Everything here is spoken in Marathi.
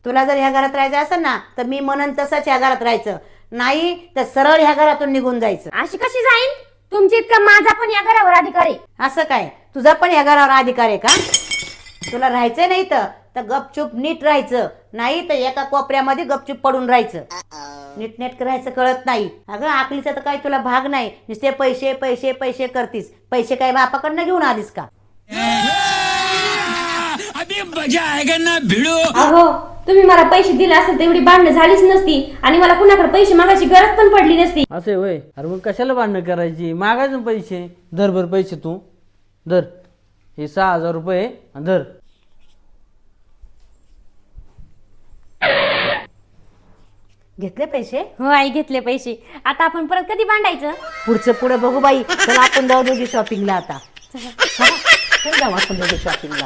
तुला जर ह्या घरात राहायचं असेल ना तर मी म्हणन तसंच ह्या घरात राहायचं, नाही तर सरळ ह्या घरातून निघून जायचं. अशी कशी जाईन? तुमची इतका माझा पण या घरावर अधिकार आहे. असं काय, तुझा पण ह्या घरावर अधिकार आहे का? तुला राहायचंय नाही तर गपचूप नीट राहायचं, नाही तर एका कोपऱ्यामध्ये गपचूप पडून राहायचं. नीटनेट करायचं कळत नाही. अगं आकलीचा तर काही तुला भाग नाही, नुसते पैसे पैसे पैसे करतीस. पैसे काय बापाकडनं घेऊन आलीस का? अभी मजा आएगा ना भिड़ो. अहो तुम्ही मला पैसे दिले असेल तर एवढी भांडणं झालीच नसती आणि मला कुणाकडे पैसे मागायची गरज पण पडली नसती. असे होय? अरे मग कशाला भांडणं करायची? मागायचं पैसे. धर बर पैसे, तू धर हे 6000 रुपये आणि धर. घेतले पैसे? हो आई घेतले पैसे. आता आपण परत कधी भांडायचं? पुढचं पुढे बघू बाई. चला आपण जाऊ दोघी शॉपिंगला आता. चला, जाऊ आपण दोघी शॉपिंगला.